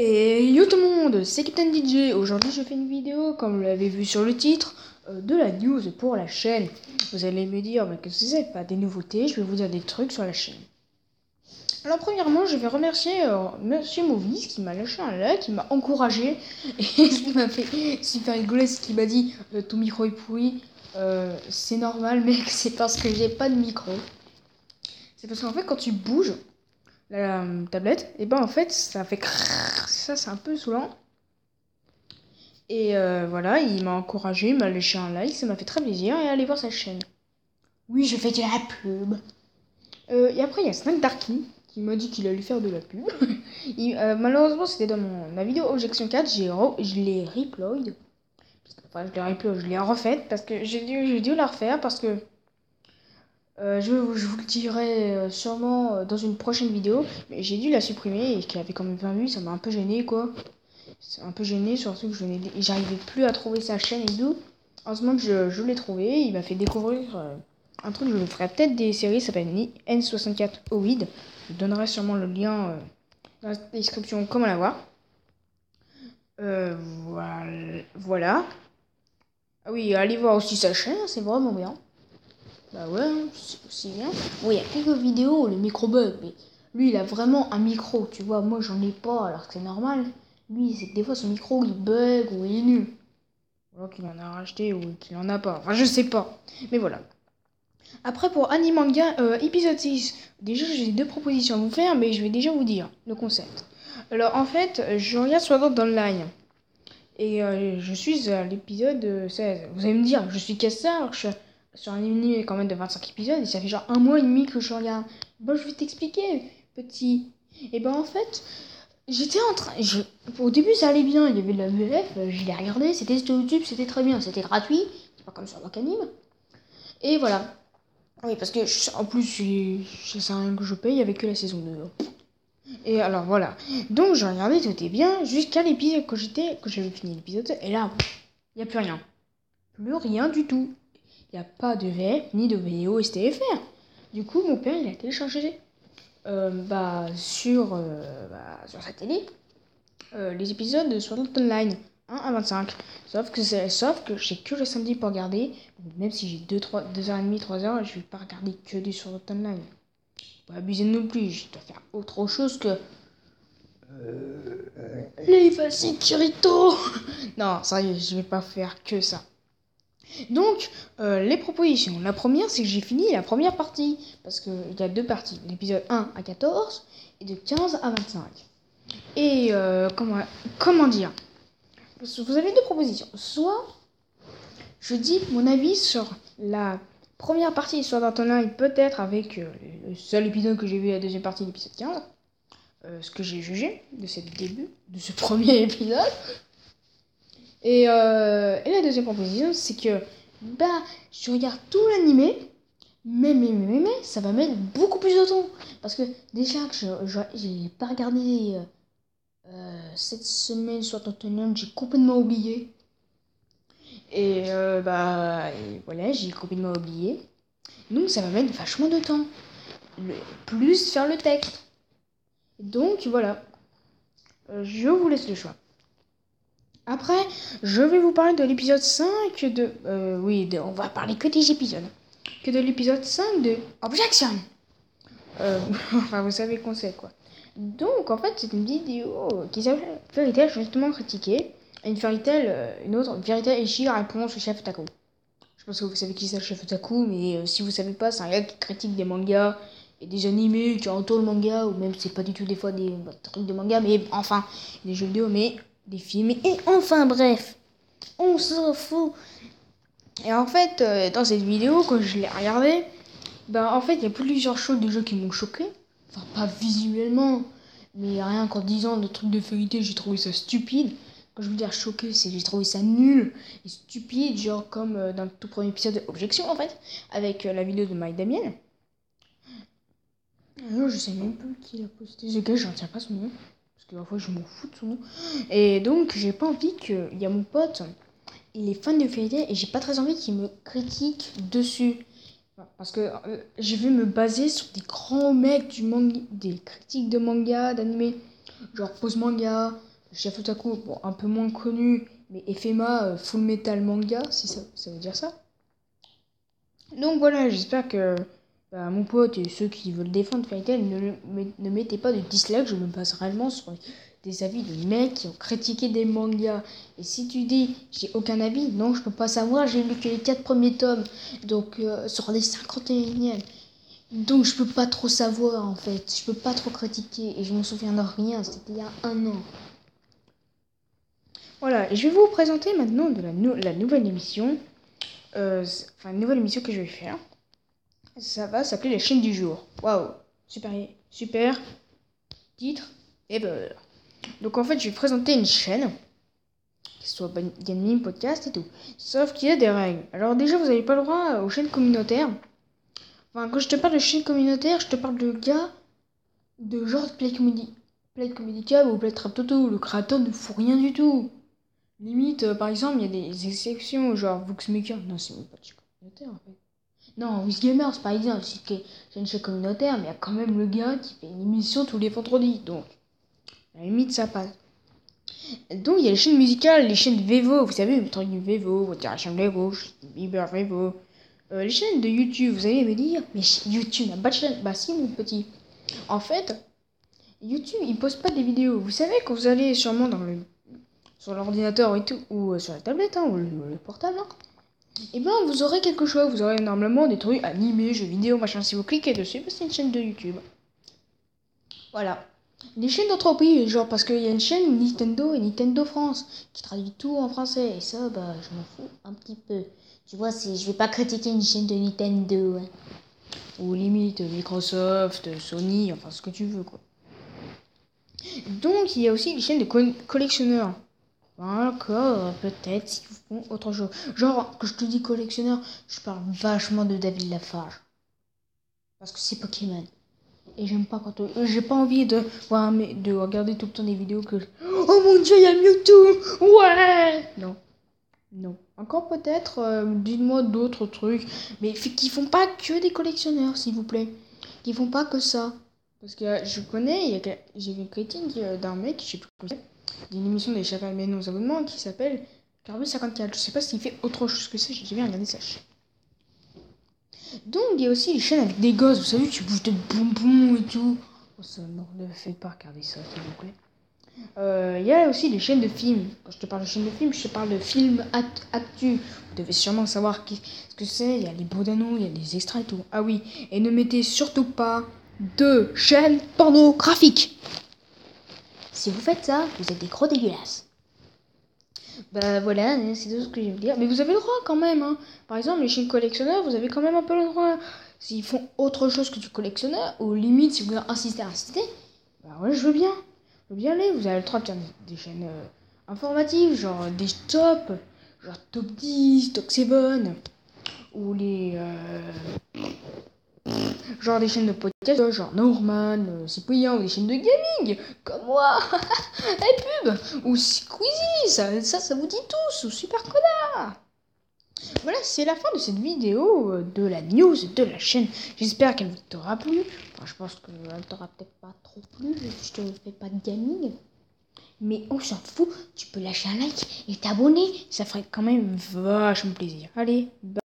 Et yo tout le monde, c'est Captain DJ. Aujourd'hui je fais une vidéo, comme vous l'avez vu sur le titre, de la news pour la chaîne. Vous allez me dire, mais qu'est-ce que c'est? Pas des nouveautés, je vais vous dire des trucs sur la chaîne. Alors premièrement, je vais remercier Monsieur Movies qui m'a lâché un like, qui m'a encouragé et ce qui m'a fait super rigoler, ce qui m'a dit ton micro est pourri, c'est normal mec, c'est parce que j'ai pas de micro. C'est parce qu'en fait quand tu bouges la tablette, et ben en fait ça fait ça, c'est un peu saoulant. Et voilà, il m'a encouragé, il m'a lâché un like, ça m'a fait très plaisir, et allez voir sa chaîne. Oui, je fais de la pub. Et après, il y a Snack Darky qui m'a dit qu'il allait faire de la pub. Malheureusement, c'était dans ma vidéo Objection 4, je l'ai repload. Enfin, je l'ai refaite parce que j'ai dû la refaire parce que je vous le dirai sûrement dans une prochaine vidéo. Mais j'ai dû la supprimer et qu'elle avait quand même 20 vues, ça m'a un peu gêné quoi. C'est un peu gêné, surtout que j'arrivais plus à trouver sa chaîne et tout. Heureusement que je l'ai trouvé, il m'a fait découvrir un truc, je vous ferai peut-être des séries, ça s'appelle N64 Ovid. Je vous donnerai sûrement le lien dans la description, comment la voir. Voilà. Ah oui, allez voir aussi sa chaîne, c'est vraiment bien. Bah ouais, c'est aussi bien. Bon, il y a quelques vidéos où le micro bug, mais lui, il a vraiment un micro, tu vois. Moi, j'en ai pas, alors que c'est normal. Lui, c'est que des fois, son micro, il bug ou il est nul. Ou alors qu'il en a racheté ou qu'il en a pas. Enfin, je sais pas. Mais voilà. Après, pour Animanga épisode 6, déjà, j'ai deux propositions à vous faire, mais je vais déjà vous dire le concept. Alors, en fait, je regarde Sword Art Online. Et je suis à l'épisode 16. Vous allez me dire, je suis casseur, je suis sur un anime quand même de 25 épisodes et ça fait genre un mois et demi que je regarde. Bon, je vais t'expliquer, petit. Et ben en fait, j'étais en train. Au début, ça allait bien, il y avait de la VF, je l'ai regardé, c'était sur YouTube, c'était très bien, c'était gratuit, c'est pas comme sur Wakanim. Et voilà. Oui, parce que en plus, c'est rien que je paye avec que la saison 2. Et alors voilà. Donc j'ai regardé, tout était bien, jusqu'à l'épisode que j'avais fini l'épisode, et là, il n'y a plus rien. Plus rien du tout. Il n'y a pas de VF ni de vidéo STFR. Du coup, mon père, il a téléchargé sur sa télé les épisodes de Sword Art Online 1 à 25. Sauf que j'ai que le samedi pour regarder. Même si j'ai 2h30, 3h, je vais pas regarder que du Sword Art Online. Pas abuser non plus, je dois faire autre chose que les faciles Kirito. Non, sérieux, je vais pas faire que ça. Donc, les propositions. La première, c'est que j'ai fini la première partie. Parce qu'il y a deux parties. L'épisode 1 à 14 et de 15 à 25. Et comment dire? Vous avez deux propositions. Soit, je dis mon avis sur la première partie de Sword Art Online, peut-être avec le seul épisode que j'ai vu, la deuxième partie, l'épisode 15. Ce que j'ai jugé de ce début, de ce premier épisode. Et la deuxième proposition, c'est que je regarde tout l'animé, mais ça va mettre beaucoup plus de temps. Parce que déjà que j'ai pas regardé cette semaine sur Tottenham, j'ai complètement oublié. Et voilà, j'ai complètement oublié. Donc ça va mettre vachement de temps. Plus faire le texte. Donc voilà, je vous laisse le choix. Après, je vais vous parler de l'épisode 5 on va parler que des épisodes. Que de l'épisode 5 de Objection. Enfin, vous savez qu'on sait quoi. Donc, en fait, c'est une vidéo qui s'appelle Fairy Tail justement critiquée. Et une autre, Fairy Tail Ishi réponse au chef Otaku. Je pense que vous savez qui c'est le chef Otaku, mais si vous savez pas, c'est un gars qui critique des mangas et des animés qui entourent le manga, ou même c'est pas du tout des fois des trucs de manga, mais enfin, des jeux vidéo, mais des films, et enfin bref, on s'en fout. Et en fait, dans cette vidéo, quand je l'ai regardée, en fait, il y a plusieurs choses déjà qui m'ont choqué. Enfin, pas visuellement, mais rien qu'en disant le truc de Fairy Tail, j'ai trouvé ça stupide. Quand je veux dire choqué, c'est que j'ai trouvé ça nul et stupide, genre comme dans le tout premier épisode de Objection en fait, avec la vidéo de My Damien. Alors, je sais même plus qui l'a posté. Ce gars, je retiens pas son nom. Parce que parfois, je m'en fous de son nom. Et donc, j'ai pas envie qu'il y a mon pote, il est fan de Fairy Tail et j'ai pas très envie qu'il me critique dessus. Parce que je vais me baser sur des grands mecs des critiques de manga, d'animé, genre Pose Manga, Chef Otaku, bon, un peu moins connu, mais FMA, Full Metal Manga, si ça veut dire ça. Donc voilà, j'espère que mon pote et ceux qui veulent défendre Fairy Tail ne mettez pas de dislike, je me base réellement sur des avis de mecs qui ont critiqué des mangas. Et si tu dis j'ai aucun avis, non, je peux pas savoir, j'ai lu que les 4 premiers tomes, donc sur les 51e. Donc je peux pas trop savoir en fait, je peux pas trop critiquer et je m'en souviens de rien, c'était il y a un an. Voilà, et je vais vous présenter maintenant de la nouvelle émission, une nouvelle émission que je vais faire. Ça va s'appeler la chaîne du jour. Waouh, super titre et beurre. Donc en fait, je vais présenter une chaîne qui soit gaming, podcast et tout. Sauf qu'il y a des règles. Alors déjà, vous n'avez pas le droit aux chaînes communautaires. Enfin, quand je te parle de chaîne communautaire, je te parle de gars de genre Play Comedy Club ou Play Trap Toto où le créateur ne fout rien du tout. Limite, par exemple, il y a des exceptions genre Voxmaker. Non, c'est même pas de chaîne communautaire en fait. Non, WizGamers par exemple, c'est une chaîne communautaire, mais il y a quand même le gars qui fait une émission tous les vendredis. Donc, à la limite, ça passe. Donc, il y a les chaînes musicales, les chaînes Vevo, vous savez, le truc du Vevo, votre chaîne Vevo, Bieber Vevo. Les chaînes de YouTube, vous allez me dire, mais YouTube n'a pas de chaîne. Bah si, mon petit. En fait, YouTube, il poste pas des vidéos. Vous savez, quand vous allez sûrement sur l'ordinateur et tout, ou sur la tablette, ou le portable, et ben vous aurez quelque chose. Vous aurez normalement des trucs animés, jeux vidéo, machin. Si vous cliquez dessus, c'est une chaîne de YouTube. Voilà. Les chaînes d'entreprise, genre parce qu'il y a une chaîne Nintendo et Nintendo France qui traduit tout en français. Et ça, bah, je m'en fous un petit peu. Tu vois, je vais pas critiquer une chaîne de Nintendo. Hein. Ou limite Microsoft, Sony, enfin ce que tu veux, quoi. Donc, il y a aussi les chaînes de collectionneurs. Encore, peut-être, si vous font autre chose. Genre, quand je te dis collectionneur, je parle vachement de David Lafarge. Parce que c'est Pokémon. Et j'aime pas quand j'ai pas envie de regarder tout le temps des vidéos que oh mon dieu, il y a Mewtwo. Ouais. Non. Encore peut-être, dites-moi d'autres trucs. Mais qui font pas que des collectionneurs, s'il vous plaît. Qui font pas que ça. Parce que je connais, j'ai vu une critique d'un mec, je sais plus quoi c'est, d'une émission des Chacal Mais nos abonnements qui s'appelle Carbus 54. Je sais pas s'il fait autre chose que ça, j'ai jamais regardé sa chaîne. Donc il y a aussi les chaînes avec des gosses, vous savez, tu bouges des bonbons et tout. Oh ça, non, ne faites pas regarder ça, s'il vous plaît. Il y a aussi les chaînes de films. Quand je te parle de chaînes de films, je te parle de films actu. Vous devez sûrement savoir ce que c'est. Il y a les bandes annonces, il y a des extraits et tout. Ah oui, et ne mettez surtout pas de chaînes pornographiques. Si vous faites ça, vous êtes des gros dégueulasses. Bah voilà, c'est tout ce que je veux dire. Mais vous avez le droit quand même. Hein. Par exemple, les chaînes collectionneurs, vous avez quand même un peu le droit. S'ils font autre chose que du collectionneur, ou limite, si vous voulez insister, bah ouais, je veux bien. Je veux bien aller. Vous avez le droit de faire des chaînes informatives, genre des tops, genre top 10, top 7, ou les. Genre des chaînes de podcast, genre Norman, Cyprien, ou des chaînes de gaming, comme moi, et pub, ou Squeezie, ça vous dit tous, ou Super Connard. Voilà, c'est la fin de cette vidéo de la news de la chaîne. J'espère qu'elle t'aura plu. Enfin, je pense qu'elle t'aura peut-être pas trop plu, je te fais pas de gaming. Mais on s'en fout, tu peux lâcher un like et t'abonner, ça ferait quand même vachement plaisir. Allez, bye.